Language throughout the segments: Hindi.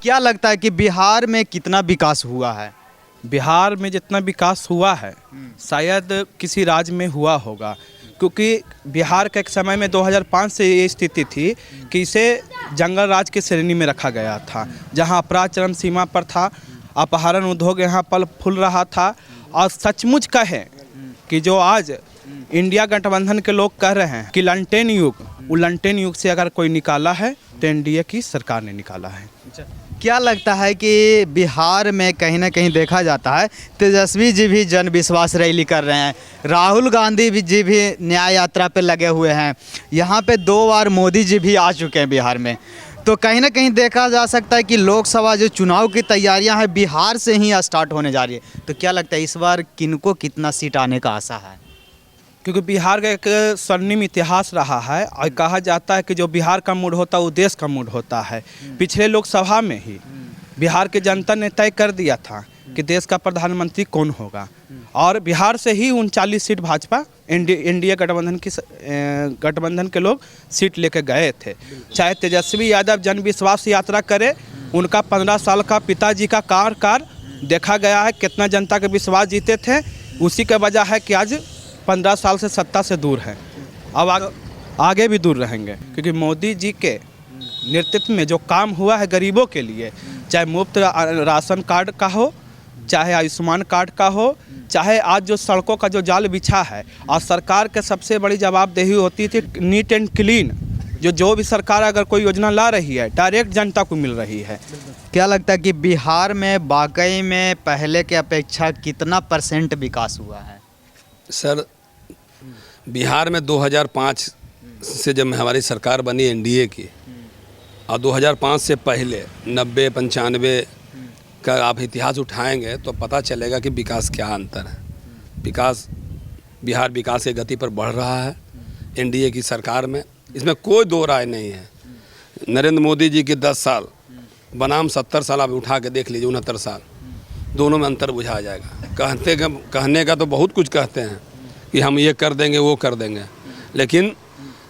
क्या लगता है कि बिहार में कितना विकास हुआ है? बिहार में जितना विकास हुआ है शायद किसी राज्य में हुआ होगा, क्योंकि बिहार का एक समय में 2005 से ये स्थिति थी कि इसे जंगल राज की श्रेणी में रखा गया था, जहां अपराध चरम सीमा पर था, अपहरण उद्योग यहाँ पल फूल रहा था। और सचमुच कहें कि जो आज इंडिया गठबंधन के लोग कह रहे हैं कि लंटेन युग, वो लंटेन युग से अगर कोई निकाला है तो एनडीए की सरकार ने निकाला है। क्या लगता है कि बिहार में कहीं ना कहीं देखा जाता है तेजस्वी जी भी जन विश्वास रैली कर रहे हैं, राहुल गांधी जी भी न्याय यात्रा पे लगे हुए हैं, यहाँ पे 2 बार मोदी जी भी आ चुके हैं बिहार में, तो कहीं ना कहीं देखा जा सकता है कि लोकसभा जो चुनाव की तैयारियां हैं बिहार से ही स्टार्ट होने जा रही है। तो क्या लगता है इस बार किनको कितना सीट आने का आशा है? क्योंकि बिहार का एक स्वर्णिम इतिहास रहा है और कहा जाता है कि जो बिहार का मूड होता है वो देश का मूड होता है। पिछले लोकसभा में ही बिहार की जनता ने तय कर दिया था कि देश का प्रधानमंत्री कौन होगा, और बिहार से ही 39 सीट भाजपा इंडिया गठबंधन के लोग सीट लेके गए थे। चाहे तेजस्वी यादव जन विश्वास यात्रा करे, उनका 15 साल का पिताजी का कार्यकाल देखा गया है, कितना जनता के विश्वास जीते थे। उसी का वजह है कि आज 15 साल से सत्ता से दूर है, अब आगे भी दूर रहेंगे, क्योंकि मोदी जी के नेतृत्व में जो काम हुआ है गरीबों के लिए, चाहे मुफ्त राशन कार्ड का हो, चाहे आयुष्मान कार्ड का हो, चाहे आज जो सड़कों का जो जाल बिछा है, और सरकार के सबसे बड़ी जवाबदेही होती थी नीट एंड क्लीन, जो भी सरकार अगर कोई योजना ला रही है डायरेक्ट जनता को मिल रही है। क्या लगता है कि बिहार में वाकई में पहले के अपेक्षा कितना % विकास हुआ है? सर, बिहार में 2005 से जब हमारी सरकार बनी एनडीए की, और 2005 से पहले 90-95 का आप इतिहास उठाएंगे तो पता चलेगा कि विकास क्या अंतर है। बिहार विकास की गति पर बढ़ रहा है एनडीए की सरकार में, इसमें कोई दो राय नहीं है। नरेंद्र मोदी जी के 10 साल बनाम 70 साल आप उठा के देख लीजिए, 69 साल, दोनों में अंतर बुझा जाएगा। कहने का तो बहुत कुछ कहते हैं कि हम ये कर देंगे वो कर देंगे, लेकिन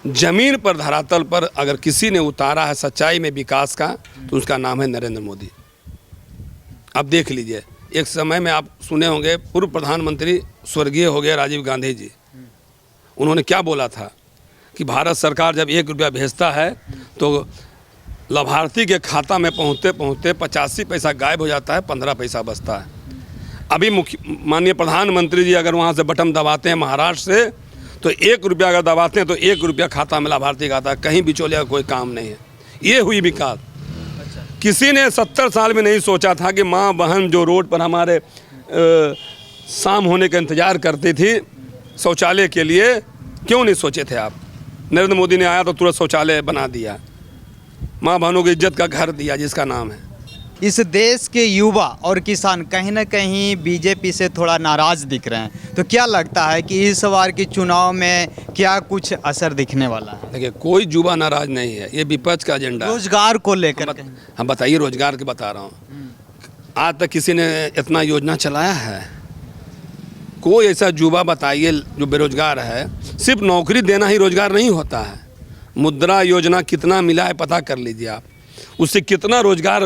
ज़मीन पर धरातल पर अगर किसी ने उतारा है सच्चाई में विकास का तो उसका नाम है नरेंद्र मोदी। अब देख लीजिए, एक समय में आप सुने होंगे पूर्व प्रधानमंत्री स्वर्गीय हो गए राजीव गांधी जी, उन्होंने क्या बोला था कि भारत सरकार जब 1 रुपया भेजता है तो लाभार्थी के खाता में पहुँचते पहुँचते 85 पैसा गायब हो जाता है, 15 पैसा बचता है। अभी माननीय प्रधानमंत्री जी अगर वहाँ से बटन दबाते हैं महाराष्ट्र से, तो 1 रुपया अगर दबाते हैं तो 1 रुपया खाता में लाभार्थी खाता है, कहीं बिचौलिया का कोई काम नहीं है। ये हुई विकास। किसी ने 70 साल में नहीं सोचा था कि माँ बहन जो रोड पर हमारे शाम होने का इंतज़ार करती थी शौचालय के लिए, क्यों नहीं सोचे थे आप? नरेंद्र मोदी ने आया तो तुरंत शौचालय बना दिया, माँ बहनों की इज्जत का घर दिया जिसका नाम है। इस देश के युवा और किसान कहीं ना कहीं बीजेपी से थोड़ा नाराज़ दिख रहे हैं, तो क्या लगता है कि इस बार के चुनाव में क्या कुछ असर दिखने वाला है? देखिए, कोई युवा नाराज नहीं है, ये विपक्ष का एजेंडा है। रोजगार को लेकर हम बताइए, रोजगार की बता रहा हूँ। आज तक किसी ने इतना योजना चलाया है? कोई ऐसा युवा बताइए जो बेरोजगार है। सिर्फ नौकरी देना ही रोजगार नहीं होता है। मुद्रा योजना कितना मिला है पता कर लीजिए आप, उससे कितना रोजगार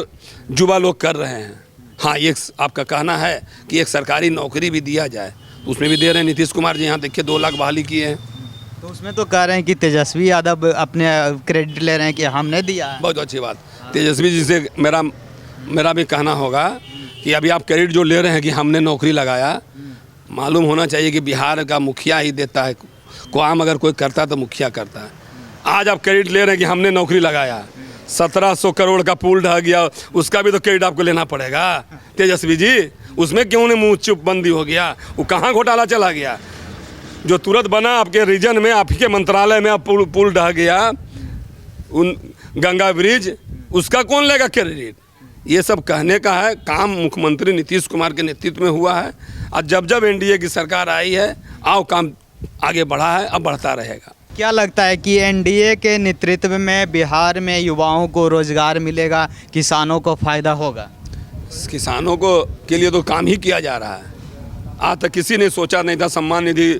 युवा लोग कर रहे हैं। हाँ, एक आपका कहना है कि एक सरकारी नौकरी भी दिया जाए, उसमें भी दे रहे हैं। नीतीश कुमार जी यहाँ देखिए 2 लाख बहाली किए हैं, तो उसमें तो कह रहे हैं कि तेजस्वी यादव अपने क्रेडिट ले रहे हैं कि हमने दिया है। बहुत अच्छी बात। तेजस्वी जी से मेरा भी कहना होगा कि अभी आप क्रेडिट जो ले रहे हैं कि हमने नौकरी लगाया, मालूम होना चाहिए कि बिहार का मुखिया ही देता है, काम अगर कोई करता है तो मुखिया करता है। आज आप क्रेडिट ले रहे हैं कि हमने नौकरी लगाया, 1700 करोड़ का पुल ढह गया, उसका भी तो क्रेडिट आपको लेना पड़ेगा तेजस्वी जी। उसमें क्यों नहीं मुँह चुप बंदी हो गया? वो कहाँ घोटाला चला गया? जो तुरंत बना आपके रीजन में, आपके मंत्रालय में आप पुल ढह गया, उन गंगा ब्रिज, उसका कौन लेगा क्रेडिट? ये सब कहने का है। काम मुख्यमंत्री नीतीश कुमार के नेतृत्व में हुआ है, और जब एनडीए की सरकार आई है, आओ काम आगे बढ़ा है, अब बढ़ता रहेगा। क्या लगता है कि एनडीए के नेतृत्व में बिहार में युवाओं को रोजगार मिलेगा, किसानों को फ़ायदा होगा? किसानों को के लिए तो काम ही किया जा रहा है। आज तक किसी ने सोचा नहीं था। सम्मान निधि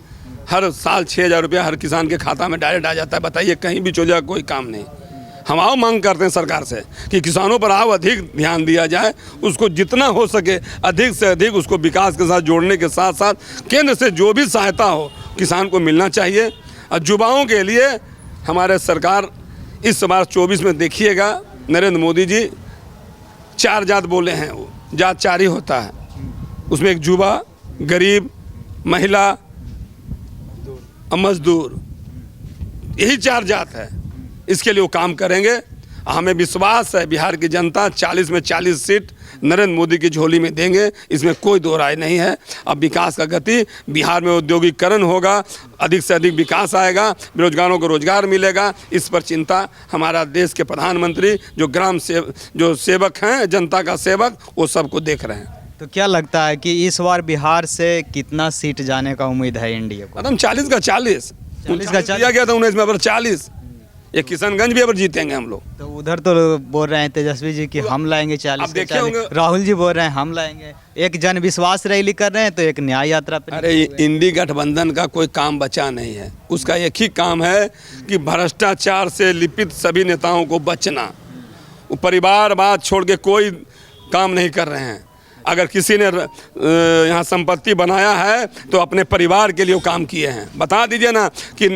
हर साल 6,000 रुपया हर किसान के खाता में डायरेक्ट आ जाता है। बताइए, कहीं भी चोजा कोई काम नहीं। हम आओ मांग करते हैं सरकार से कि किसानों पर आओ अधिक ध्यान दिया जाए, उसको जितना हो सके अधिक से अधिक उसको विकास के साथ जोड़ने के साथ साथ केंद्र से जो भी सहायता हो किसान को मिलना चाहिए। और युवाओं के लिए हमारे सरकार इस बार 24 में देखिएगा, नरेंद्र मोदी जी 4 जात बोले हैं, वो जात 4 ही होता है, उसमें एक युवा, गरीब, महिला और मजदूर, यही 4 जात है। इसके लिए वो काम करेंगे। हमें विश्वास है बिहार की जनता 40 में 40 सीट नरेंद्र मोदी की झोली में देंगे, इसमें कोई दो राय नहीं है। अब विकास का गति, बिहार में औद्योगिकरण होगा, अधिक से अधिक विकास आएगा, बेरोजगारों को रोजगार मिलेगा। इस पर चिंता हमारा देश के प्रधानमंत्री जो सेवक हैं, जनता का सेवक, वो सबको देख रहे हैं। तो क्या लगता है कि इस बार बिहार से कितना सीट जाने का उम्मीद है एनडीए को? एकदम 40 का 40 दिया गया था 19 में, अब 40। ये किशनगंज भी अब जीतेंगे हम लोग। तो उधर तो बोल रहे हैं तेजस्वी जी कि हम लाएंगे 40 आप देखे होंगे। राहुल जी बोल रहे हैं हम लाएंगे। एक जन विश्वास रैली कर रहे हैं तो एक न्याय यात्रा पे। अरे इंडी गठबंधन का कोई काम बचा नहीं है, उसका एक ही काम है कि भ्रष्टाचार से लिपित सभी नेताओं को बचना। वो परिवारवाद छोड़ के कोई काम नहीं कर रहे हैं। अगर किसी ने यहाँ संपत्ति बनाया है तो अपने परिवार के लिए वो काम किए हैं। बता दीजिए ना कि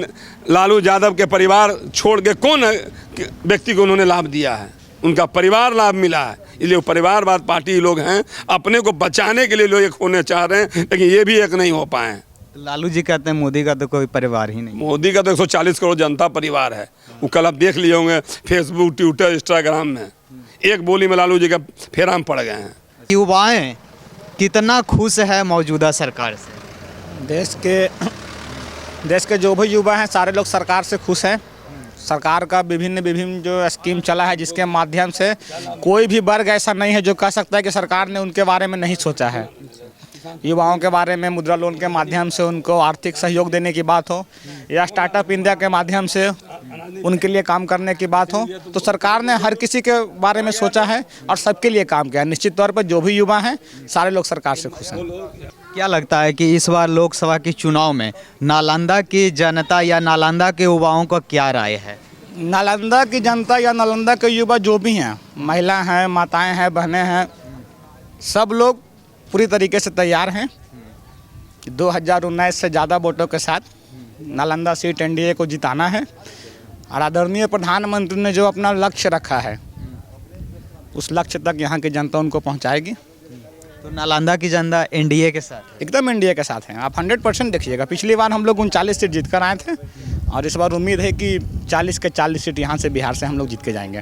लालू यादव के परिवार छोड़ के कौन व्यक्ति को उन्होंने लाभ दिया है? उनका परिवार लाभ मिला है। इसलिए वो परिवारवाद पार्टी लोग हैं, अपने को बचाने के लिए लोग एक होने चाह रहे हैं, लेकिन ये भी एक नहीं हो पाए हैं। लालू जी कहते हैं मोदी का तो कोई परिवार ही नहीं। मोदी का तो 140 करोड़ जनता परिवार है। वो कल आप देख लिए होंगे फेसबुक, ट्विटर, इंस्टाग्राम में एक बोली में लालू जी का फेराम पड़ गए हैं। युवाएं कितना खुश है मौजूदा सरकार से? देश के जो भी युवा हैं सारे लोग सरकार से खुश हैं। सरकार का विभिन्न जो स्कीम चला है जिसके माध्यम से कोई भी वर्ग ऐसा नहीं है जो कह सकता है कि सरकार ने उनके बारे में नहीं सोचा है। युवाओं के बारे में मुद्रा लोन के माध्यम से उनको आर्थिक सहयोग देने की बात हो या स्टार्टअप इंडिया के माध्यम से उनके लिए काम करने की बात हो, तो सरकार ने हर किसी के बारे में सोचा है और सबके लिए काम किया। निश्चित तौर पर जो भी युवा हैं सारे लोग सरकार से खुश हैं। क्या लगता है कि इस बार लोकसभा के चुनाव में नालंदा की जनता या नालंदा के युवाओं का क्या राय है? नालंदा की जनता या नालंदा के युवा जो भी हैं, महिला हैं, माताएं हैं, बहनें हैं, सब लोग पूरी तरीके से तैयार हैं कि 2019 से ज़्यादा वोटों के साथ नालंदा सीट एनडीए को जिताना है। और आदरणीय प्रधानमंत्री ने जो अपना लक्ष्य रखा है उस लक्ष्य तक यहाँ की जनता उनको पहुँचाएगी। तो नालंदा की जनता एनडीए के साथ एकदम एनडीए के साथ हैं। आप 100% देखिएगा। पिछली बार हम लोग 39 सीट जीत कर आए थे और इस बार उम्मीद है कि 40 के 40 सीट यहाँ से बिहार से हम लोग जीत के जाएंगे।